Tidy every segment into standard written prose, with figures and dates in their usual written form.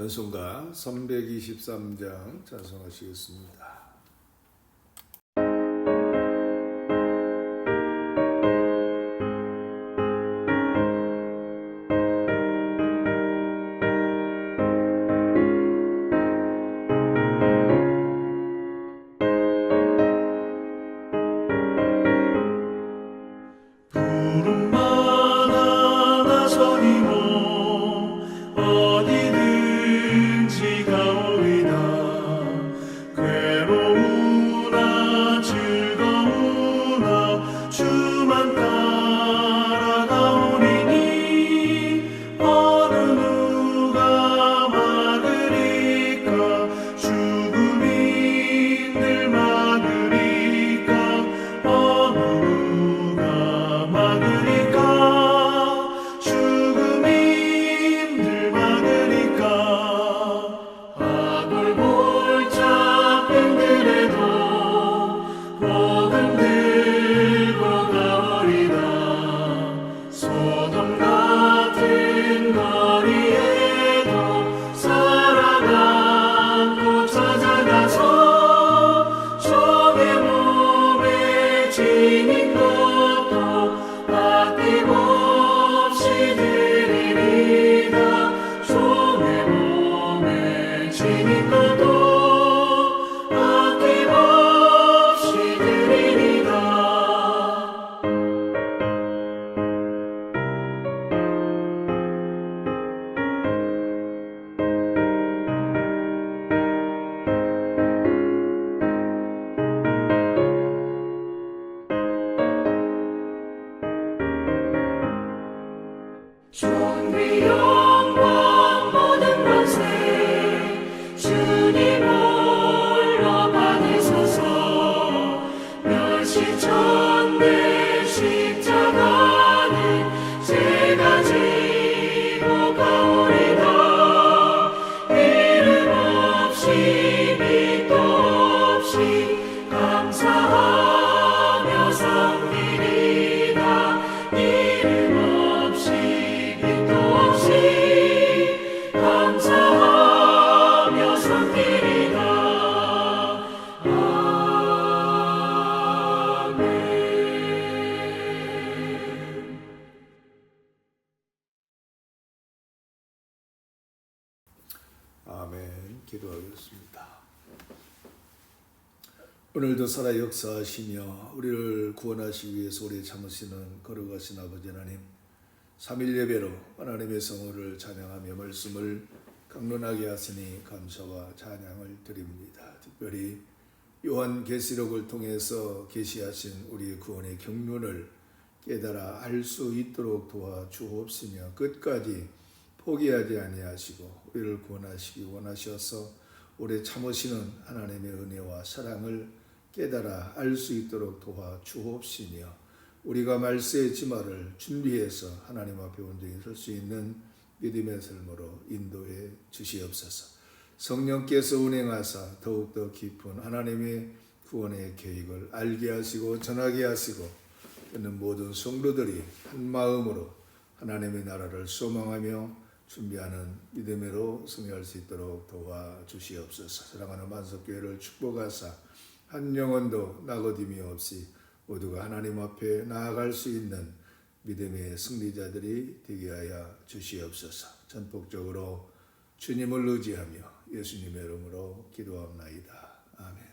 찬송가 323장 찬송하시겠습니다. 아멘. 기도하겠습니다. 오늘도 살아 역사하시며 우리를 구원하시기 위해서 오래 참으시는 거룩하신 아버지 하나님, 3일 예배로 하나님의 성호를 찬양하며 말씀을 강론하게 하시니 감사와 찬양을 드립니다. 특별히 요한계시록을 통해서 계시하신 우리의 구원의 경륜을 깨달아 알 수 있도록 도와주옵시며 끝까지 포기하지 아니하시고 우리를 구원하시기 원하셔서 오래 참으시는 하나님의 은혜와 사랑을 깨달아 알 수 있도록 도와주옵시며 우리가 말세의 지말을 준비해서 하나님 앞에 온전히 설 수 있는 믿음의 삶으로 인도해 주시옵소서. 성령께서 운행하사 더욱더 깊은 하나님의 구원의 계획을 알게 하시고 전하게 하시고 있는 모든 성도들이 한 마음으로 하나님의 나라를 소망하며 준비하는 믿음으로 승리할 수 있도록 도와주시옵소서. 사랑하는 만석교회를 축복하사 한 영혼도 나거dim이 없이 모두가 하나님 앞에 나아갈 수 있는 믿음의 승리자들이 되게 하여 주시옵소서. 전폭적으로 주님을 의지하며 예수님의 이름으로 기도합나이다. 아멘.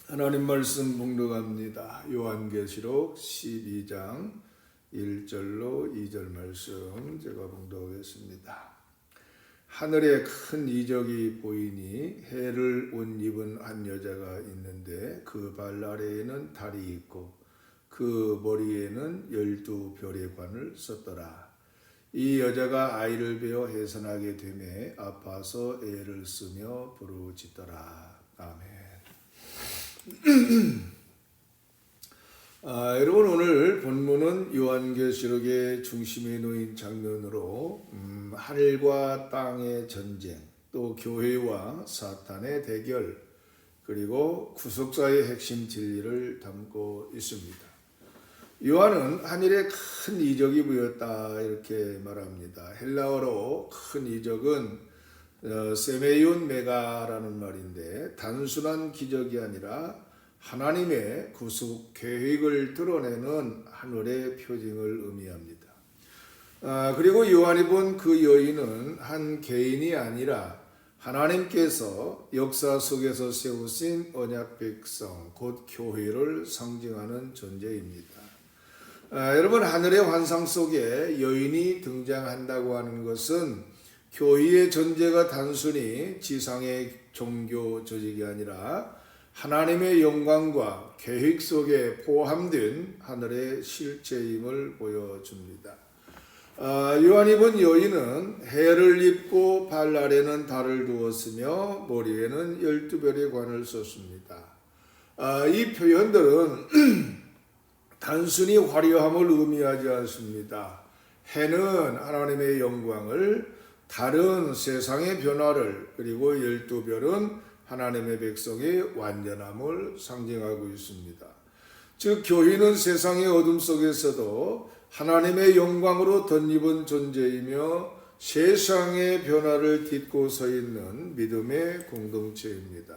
하나님 말씀 봉독합니다. 요한계시록 12장 1절로 2절 말씀 제가 봉독하겠습니다. 하늘에 큰 이적이 보이니 해를 옷 입은 한 여자가 있는데 그 발 아래에는 달이 있고 그 머리에는 12별의 관을 썼더라. 이 여자가 아이를 베어 해산하게 되매 아파서 애를 쓰며 부르짖더라. 아멘. 여러분, 오늘 본문은 요한계시록의 중심에 놓인 장면으로 하늘과 땅의 전쟁, 또 교회와 사탄의 대결, 그리고 구속사의 핵심 진리를 담고 있습니다. 요한은 하늘에 큰 이적이 보였다 이렇게 말합니다. 헬라어로 큰 이적은 세메이온 메가라는 말인데 단순한 기적이 아니라 하나님의 구속 계획을 드러내는 하늘의 표징을 의미합니다. 그리고 요한이 본 그 여인은 한 개인이 아니라 하나님께서 역사 속에서 세우신 언약 백성 곧 교회를 상징하는 존재입니다. 여러분, 하늘의 환상 속에 여인이 등장한다고 하는 것은 교회의 존재가 단순히 지상의 종교 조직이 아니라 하나님의 영광과 계획 속에 포함된 하늘의 실체임을 보여줍니다. 요한이 본 여인은 해를 입고 발 아래는 달을 두었으며 머리에는 12별의 관을 썼습니다. 이 표현들은 단순히 화려함을 의미하지 않습니다. 해는 하나님의 영광을, 달은 세상의 변화를, 그리고 12별은 하나님의 백성의 완전함을 상징하고 있습니다. 즉 교회는 세상의 어둠 속에서도 하나님의 영광으로 덧입은 존재이며 세상의 변화를 딛고 서 있는 믿음의 공동체입니다.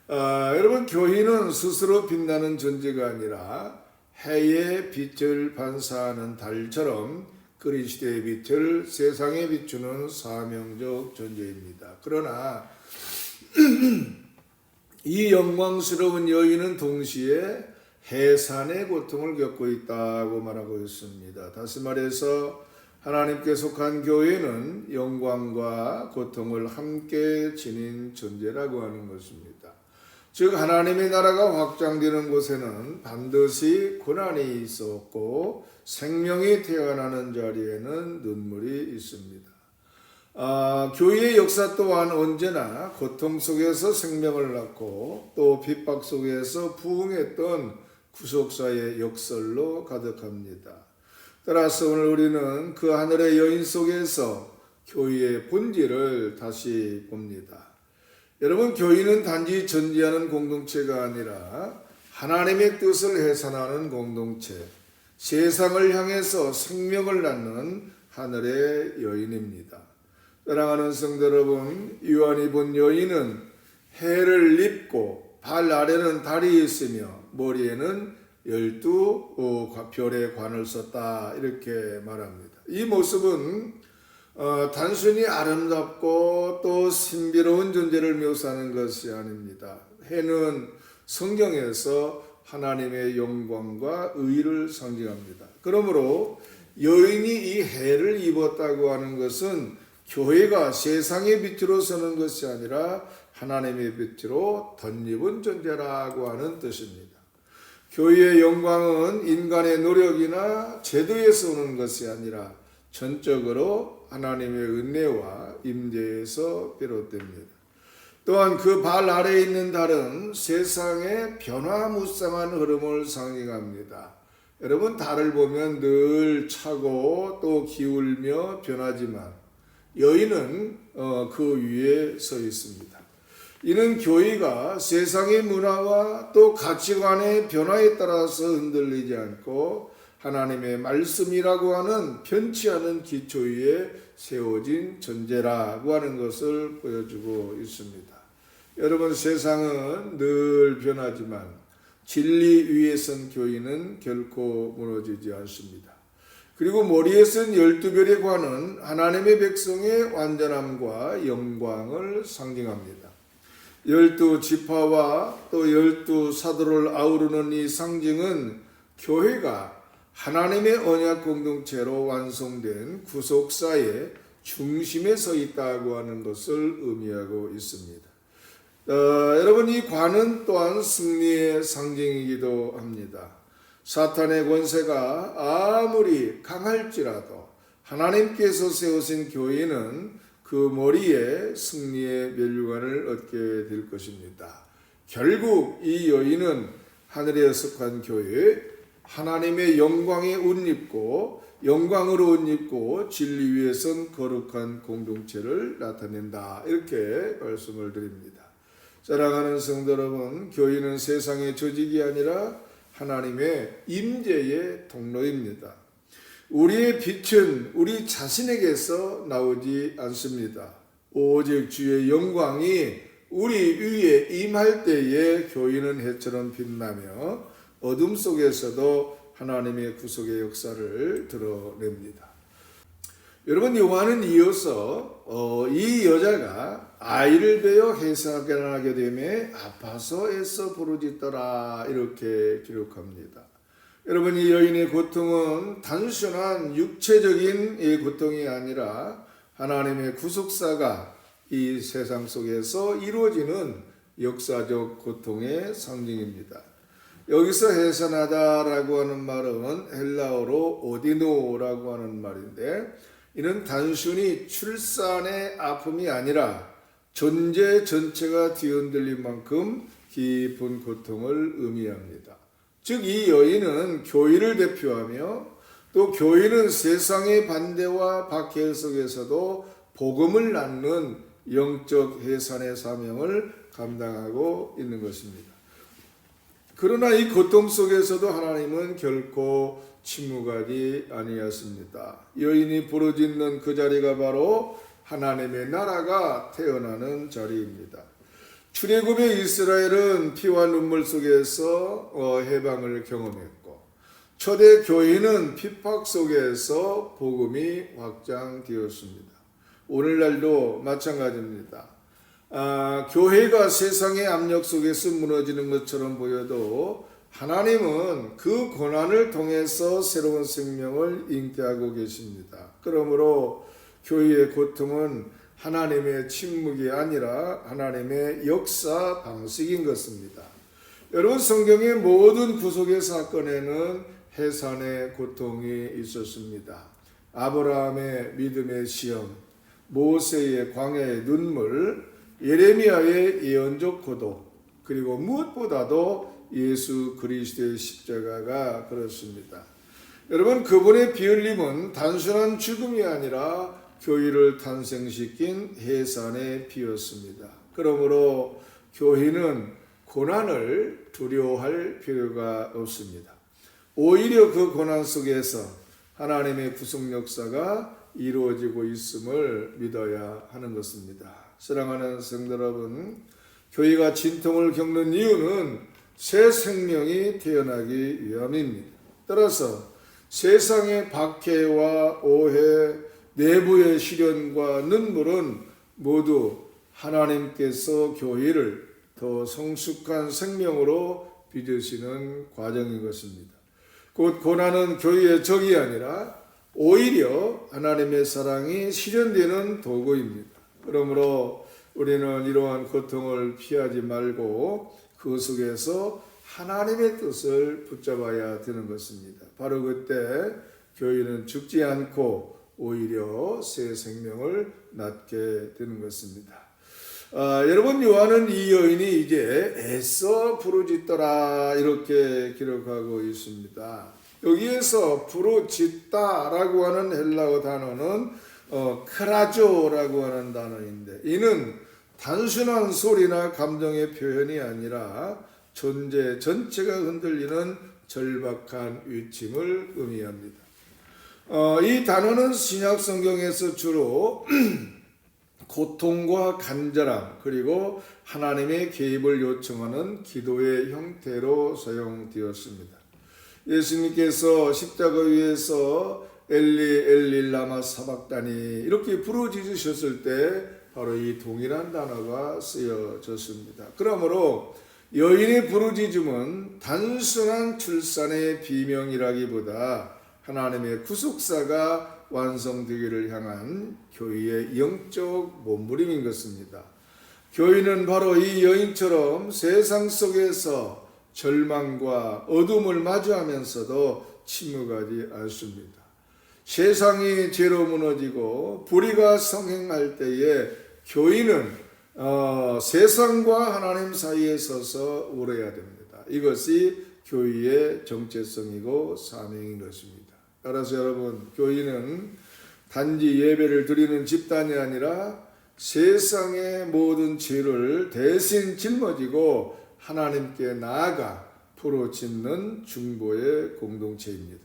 여러분, 교회는 스스로 빛나는 존재가 아니라 해의 빛을 반사하는 달처럼 그리스도의 빛을 세상에 비추는 사명적 존재입니다. 그러나 이 영광스러운 여인은 동시에 해산의 고통을 겪고 있다고 말하고 있습니다. 다시 말해서 하나님께 속한 교회는 영광과 고통을 함께 지닌 존재라고 하는 것입니다. 즉 하나님의 나라가 확장되는 곳에는 반드시 고난이 있었고 생명이 태어나는 자리에는 눈물이 있습니다. 교회의 역사 또한 언제나 고통 속에서 생명을 낳고 또 핍박 속에서 부흥했던 구속사의 역설로 가득합니다. 따라서 오늘 우리는 그 하늘의 여인 속에서 교회의 본질을 다시 봅니다. 여러분, 교회는 단지 존재하는 공동체가 아니라 하나님의 뜻을 해산하는 공동체, 세상을 향해서 생명을 낳는 하늘의 여인입니다. 사랑하는 성도 여러분, 요한이 본 여인은 해를 입고 발 아래는 달이 있으며 머리에는 12별의 관을 썼다 이렇게 말합니다. 이 모습은 단순히 아름답고 또 신비로운 존재를 묘사하는 것이 아닙니다. 해는 성경에서 하나님의 영광과 의를 상징합니다. 그러므로 여인이 이 해를 입었다고 하는 것은 교회가 세상의 빛으로 서는 것이 아니라 하나님의 빛으로 덧입은 존재라고 하는 뜻입니다. 교회의 영광은 인간의 노력이나 제도에서 오는 것이 아니라 전적으로 하나님의 은혜와 임재에서 비롯됩니다. 또한 그 발 아래에 있는 달은 세상의 변화무쌍한 흐름을 상징합니다. 여러분, 달을 보면 늘 차고 또 기울며 변하지만 여인은 그 위에 서 있습니다. 이는 교회가 세상의 문화와 또 가치관의 변화에 따라서 흔들리지 않고 하나님의 말씀이라고 하는 변치 않은 기초 위에 세워진 존재라고 하는 것을 보여주고 있습니다. 여러분, 세상은 늘 변하지만 진리 위에 선 교회는 결코 무너지지 않습니다. 그리고 머리에 쓴 12별의 관은 하나님의 백성의 완전함과 영광을 상징합니다. 12지파와 또 12사도를 아우르는 이 상징은 교회가 하나님의 언약 공동체로 완성된 구속사의 중심에 서 있다고 하는 것을 의미하고 있습니다. 여러분, 이 관은 또한 승리의 상징이기도 합니다. 사탄의 권세가 아무리 강할지라도 하나님께서 세우신 교회는 그 머리에 승리의 면류관을 얻게 될 것입니다. 결국 이 여인은 하늘에 속한 교회, 하나님의 영광에 옷 입고 영광으로 옷 입고 진리 위에 선 거룩한 공동체를 나타낸다 이렇게 말씀을 드립니다. 사랑하는 성도 여러분, 교회는 세상의 조직이 아니라 하나님의 임재의 통로입니다. 우리의 빛은 우리 자신에게서 나오지 않습니다. 오직 주의 영광이 우리 위에 임할 때에 교인은 해처럼 빛나며 어둠 속에서도 하나님의 구속의 역사를 드러냅니다. 여러분, 요한은 이어서 이 여자가 아이를 베어 해산하게 되매 아파서 애써 부르짖더라 이렇게 기록합니다. 여러분, 이 여인의 고통은 단순한 육체적인 고통이 아니라 하나님의 구속사가 이 세상 속에서 이루어지는 역사적 고통의 상징입니다. 여기서 해산하다라고 하는 말은 헬라어로 오디노라고 하는 말인데, 이는 단순히 출산의 아픔이 아니라 존재 전체가 뒤흔들린 만큼 깊은 고통을 의미합니다. 즉, 이 여인은 교회를 대표하며 또 교회는 세상의 반대와 박해 속에서도 복음을 낳는 영적 해산의 사명을 감당하고 있는 것입니다. 그러나 이 고통 속에서도 하나님은 결코 침묵하지 아니하였습니다. 여인이 부르짖는 그 자리가 바로 하나님의 나라가 태어나는 자리입니다. 출애굽의 이스라엘은 피와 눈물 속에서 해방을 경험했고, 초대 교회는 핍박 속에서 복음이 확장되었습니다. 오늘날도 마찬가지입니다. 교회가 세상의 압력 속에서 무너지는 것처럼 보여도 하나님은 그 고난을 통해서 새로운 생명을 잉태하고 계십니다. 그러므로 교회의 고통은 하나님의 침묵이 아니라 하나님의 역사 방식인 것입니다. 여러분, 성경의 모든 구속의 사건에는 해산의 고통이 있었습니다. 아브라함의 믿음의 시험, 모세의 광야의 눈물, 예레미야의 예언적 고독, 그리고 무엇보다도 예수 그리스도의 십자가가 그렇습니다. 여러분, 그분의 피 흘림은 단순한 죽음이 아니라 교회를 탄생시킨 해산의 피였습니다. 그러므로 교회는 고난을 두려워할 필요가 없습니다. 오히려 그 고난 속에서 하나님의 구속 역사가 이루어지고 있음을 믿어야 하는 것입니다. 사랑하는 성도 여러분, 교회가 진통을 겪는 이유는 새 생명이 태어나기 위함입니다. 따라서 세상의 박해와 오해, 내부의 시련과 눈물은 모두 하나님께서 교회를 더 성숙한 생명으로 빚으시는 과정인 것입니다. 곧 고난은 교회의 적이 아니라 오히려 하나님의 사랑이 실현되는 도구입니다. 그러므로 우리는 이러한 고통을 피하지 말고 그 속에서 하나님의 뜻을 붙잡아야 되는 것입니다. 바로 그때 교회는 죽지 않고 오히려 새 생명을 낳게 되는 것입니다. 여러분, 요한은 이 여인이 이제 애써 부르짖더라 이렇게 기록하고 있습니다. 여기에서 부르짖다라고 하는 헬라어 단어는 크라조라고 하는 단어인데, 이는 단순한 소리나 감정의 표현이 아니라 존재 전체가 흔들리는 절박한 위침을 의미합니다. 이 단어는 신약 성경에서 주로 고통과 간절함, 그리고 하나님의 개입을 요청하는 기도의 형태로 사용되었습니다. 예수님께서 십자가 위에서 엘리 엘리 라마 사박다니 이렇게 부르짖으셨을 때 바로 이 동일한 단어가 쓰여졌습니다. 그러므로 여인의 부르짖음은 단순한 출산의 비명이라기보다 하나님의 구속사가 완성되기를 향한 교회의 영적 몸부림인 것입니다. 교회는 바로 이 여인처럼 세상 속에서 절망과 어둠을 마주하면서도 침묵하지 않습니다. 세상이 죄로 무너지고 불의가 성행할 때에 교회는 세상과 하나님 사이에 서서 울어야 됩니다. 이것이 교회의 정체성이고 사명인 것입니다. 따라서 여러분, 교회는 단지 예배를 드리는 집단이 아니라 세상의 모든 죄를 대신 짊어지고 하나님께 나아가 부르짖는 중보의 공동체입니다.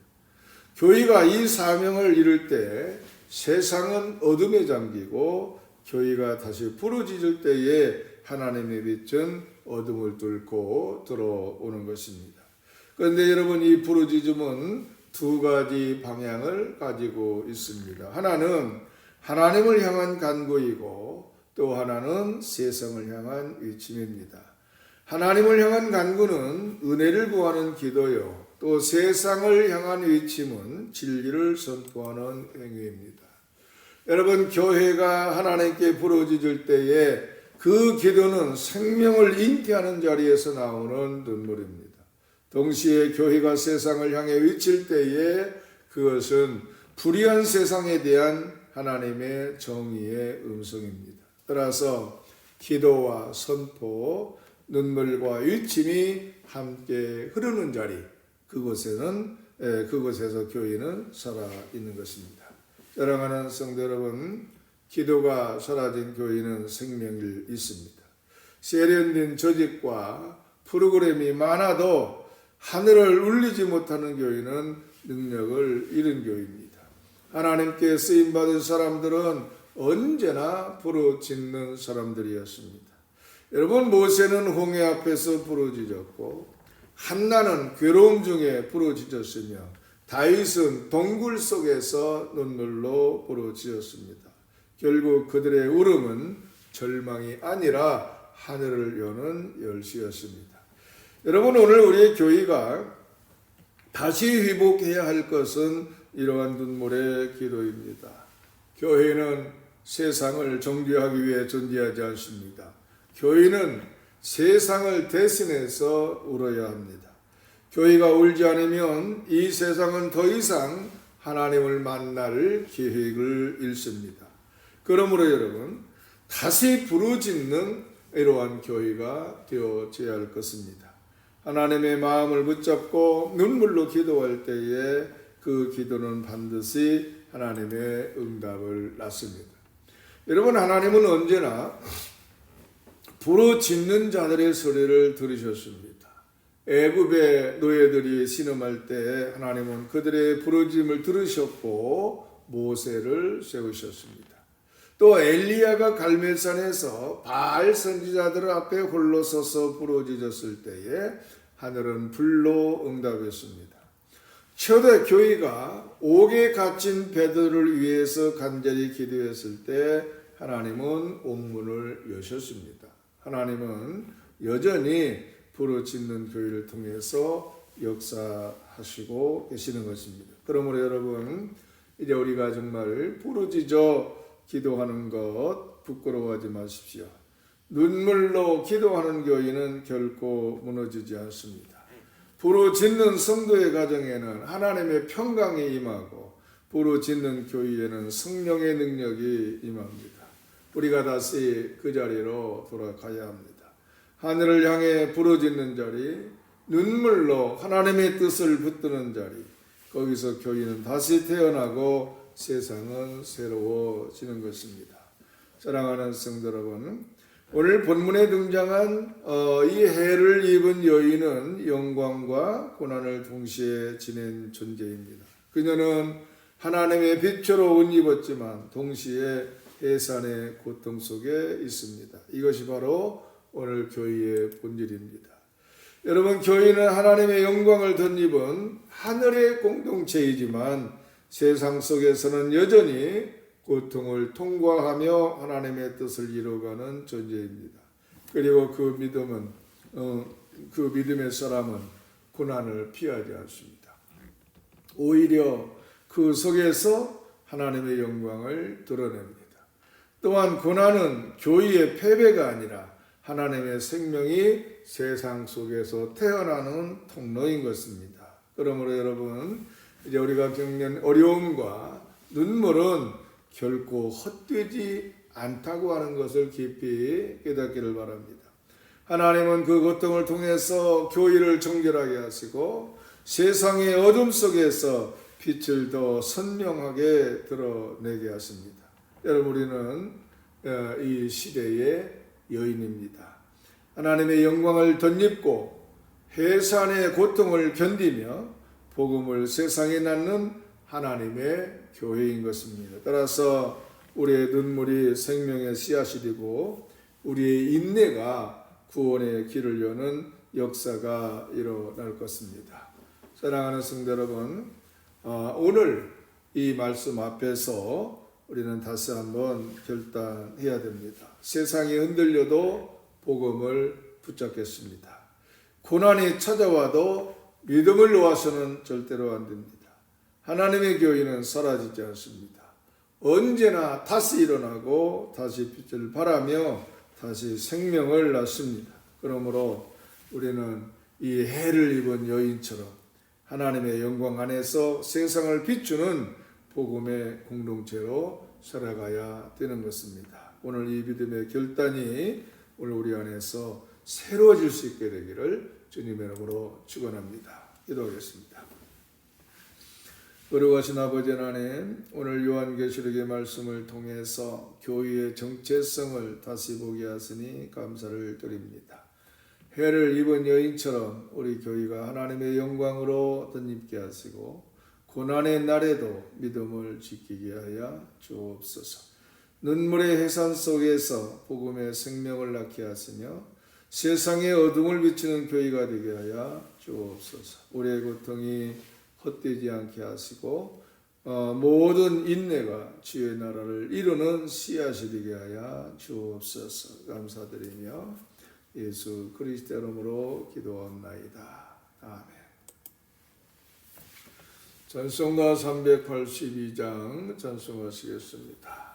교회가 이 사명을 이룰 때 세상은 어둠에 잠기고 교회가 다시 부르짖을 때에 하나님의 빛은 어둠을 뚫고 들어오는 것입니다. 그런데 여러분, 이 부르짖음은 두 가지 방향을 가지고 있습니다. 하나는 하나님을 향한 간구이고 또 하나는 세상을 향한 외침입니다. 하나님을 향한 간구는 은혜를 구하는 기도요, 또 세상을 향한 외침은 진리를 선포하는 행위입니다. 여러분, 교회가 하나님께 부르짖을 때에 그 기도는 생명을 잉태하는 자리에서 나오는 눈물입니다. 동시에 교회가 세상을 향해 외칠 때에 그것은 불의한 세상에 대한 하나님의 정의의 음성입니다. 따라서 기도와 선포, 눈물과 외침이 함께 흐르는 자리, 그곳에서 교회는 살아있는 것입니다. 사랑하는 성도 여러분, 기도가 사라진 교회는 생명이 있습니다. 세련된 조직과 프로그램이 많아도 하늘을 울리지 못하는 교회는 능력을 잃은 교회입니다. 하나님께 쓰임받은 사람들은 언제나 부르짖는 사람들이었습니다. 여러분, 모세는 홍해 앞에서 부르짖었고 한나는 괴로움 중에 부르짖었으며 다윗은 동굴 속에서 눈물로 부르짖었습니다. 결국 그들의 울음은 절망이 아니라 하늘을 여는 열시였습니다. 여러분, 오늘 우리의 교회가 다시 회복해야 할 것은 이러한 눈물의 기도입니다. 교회는 세상을 정죄하기 위해 존재하지 않습니다. 교회는 세상을 대신해서 울어야 합니다. 교회가 울지 않으면 이 세상은 더 이상 하나님을 만날 계획을 잃습니다. 그러므로 여러분, 다시 부르짖는 이러한 교회가 되어져야 할 것입니다. 하나님의 마음을 붙잡고 눈물로 기도할 때에 그 기도는 반드시 하나님의 응답을 낳습니다. 여러분, 하나님은 언제나 부르짖는 자들의 소리를 들으셨습니다. 애굽의 노예들이 신음할 때 하나님은 그들의 부르짖음을 들으셨고 모세를 세우셨습니다. 또 엘리야가 갈멜산에서 바알 선지자들 앞에 홀로 서서 부르짖었을 때에 하늘은 불로 응답했습니다. 초대 교회가 옥에 갇힌 베드로를 위해서 간절히 기도했을 때 하나님은 옥문을 여셨습니다. 하나님은 여전히 부르짖는 교회를 통해서 역사하시고 계시는 것입니다. 그러므로 여러분, 이제 우리가 정말 부르짖어 기도하는 것 부끄러워하지 마십시오. 눈물로 기도하는 교회는 결코 무너지지 않습니다. 부르짖는 성도의 가정에는 하나님의 평강이 임하고 부르짖는 교회에는 성령의 능력이 임합니다. 우리가 다시 그 자리로 돌아가야 합니다. 하늘을 향해 부르짖는 자리, 눈물로 하나님의 뜻을 붙드는 자리, 거기서 교회는 다시 태어나고 세상은 새로워지는 것입니다. 사랑하는 성도 여러분, 오늘 본문에 등장한 이 해를 입은 여인은 영광과 고난을 동시에 지낸 존재입니다. 그녀는 하나님의 빛으로 옷 입었지만 동시에 해산의 고통 속에 있습니다. 이것이 바로 오늘 교회의 본질입니다. 여러분, 교회는 하나님의 영광을 덧입은 하늘의 공동체이지만 세상 속에서는 여전히 고통을 통과하며 하나님의 뜻을 이루어가는 존재입니다. 그리고 그 믿음의 사람은 고난을 피하지 않습니다. 오히려 그 속에서 하나님의 영광을 드러냅니다. 또한 고난은 교회의 패배가 아니라 하나님의 생명이 세상 속에서 태어나는 통로인 것입니다. 그러므로 여러분, 이제 우리가 겪는 어려움과 눈물은 결코 헛되지 않다고 하는 것을 깊이 깨닫기를 바랍니다. 하나님은 그 고통을 통해서 교회를 정결하게 하시고 세상의 어둠 속에서 빛을 더 선명하게 드러내게 하십니다. 여러분, 우리는 이 시대의 여인입니다. 하나님의 영광을 덧입고 해산의 고통을 견디며 복음을 세상에 낳는 하나님의 교회인 것입니다. 따라서 우리의 눈물이 생명의 씨앗이 되고 우리의 인내가 구원의 길을 여는 역사가 일어날 것입니다. 사랑하는 성도 여러분, 오늘 이 말씀 앞에서 우리는 다시 한번 결단해야 됩니다. 세상이 흔들려도 복음을 붙잡겠습니다. 고난이 찾아와도 믿음을 놓아서는 절대로 안 됩니다. 하나님의 교회는 사라지지 않습니다. 언제나 다시 일어나고 다시 빛을 발하며 다시 생명을 낳습니다. 그러므로 우리는 이 해를 입은 여인처럼 하나님의 영광 안에서 세상을 비추는 복음의 공동체로 살아가야 되는 것입니다. 오늘 이 믿음의 결단이 오늘 우리 안에서 새로워질 수 있게 되기를 주님의 이름으로 축원합니다. 기도하겠습니다. 거룩하신 아버지 하나님, 오늘 요한계시록의 말씀을 통해서 교회의 정체성을 다시 보게 하시니 감사를 드립니다. 해를 입은 여인처럼 우리 교회가 하나님의 영광으로 덧입게 하시고 고난의 날에도 믿음을 지키게 하여 주옵소서. 눈물의 해산 속에서 복음의 생명을 낳게 하시며 세상의 어둠을 비추는 교회가 되게 하여 주옵소서. 우리의 고통이 헛되지 않게 하시고 모든 인내가 주의 나라를 이루는 씨앗이 되게 하여 주옵소서. 감사드리며 예수 그리스도 이름으로 기도합나이다. 아멘. 찬송가 382장 찬송하시겠습니다.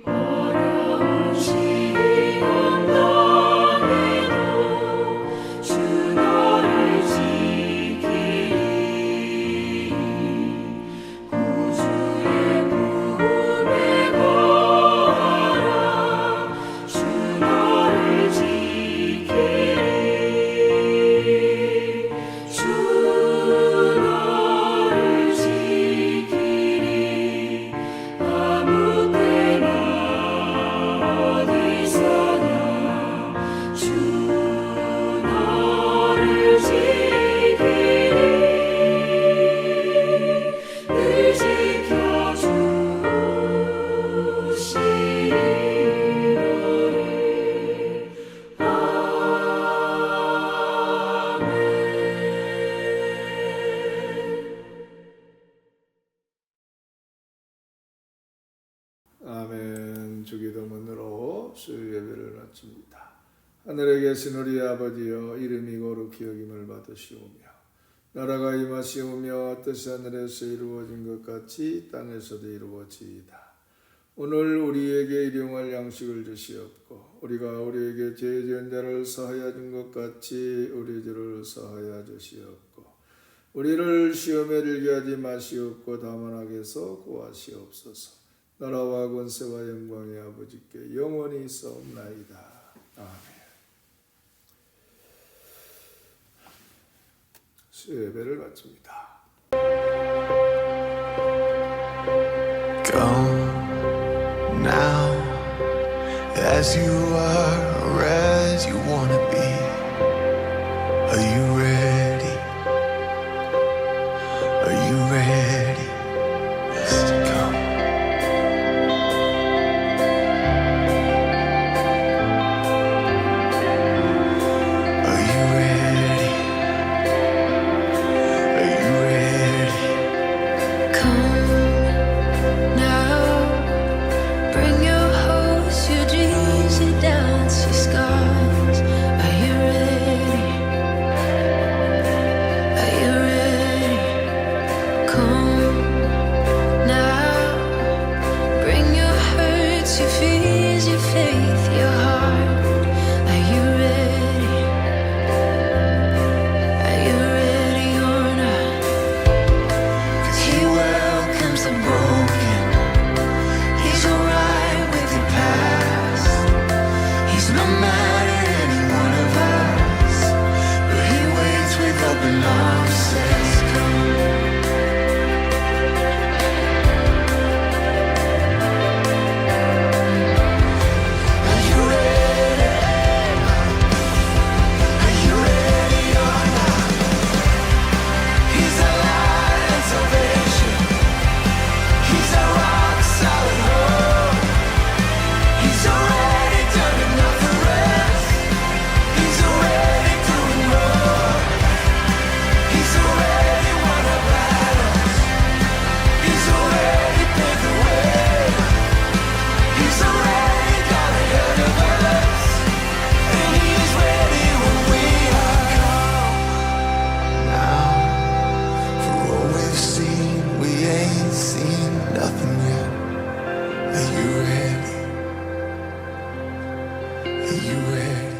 어려운 시간도 아멘. 주기도문으로 수요 예배를 마칩니다. 하늘에 계신 우리 아버지여, 이름이 거룩히 여김을 받으시오며 나라가 임하시오며 뜻이 하늘에서 이루어진 것 같이 땅에서도 이루어지이다. 오늘 우리에게 일용할 양식을 주시옵고 우리가 우리에게 죄 지은 자를 사하여 준 것 같이 우리 죄를 사하여 주시옵고 우리를 시험에 들게 하지 마시옵고 다만 악에서 구하시옵소서. 나라와 권세와 영광의 아버지께 영원히 있사옵나이다. 아멘. 수요 예배를 마칩니다. Go now, as you are or as you wanna be. Are you ready? Are you ready? Yes, to go. Are you ready? Are you ready? Come now, bring your hopes, your dreams, your doubts, your scars. Are you ready? Are you ready? Come now, bring your hurts, your fears, your faith, your heart. Are you ready? Are you ready or not? 'Cause he welcomes the broken. He's alright with your past. He's not mad at any one of us, but he waits with open arms, says come. Are you ready? Are you ready or not? He's a light and salvation. He's a rock solid hope. He's already done enough for us. He's already doing more. He's already won our battles. He's already paved the way. He's already gone ahead of us. And he's ready when we are. Now, for all we've seen, we ain't seen nothing yet. Are you ready? Are you ready?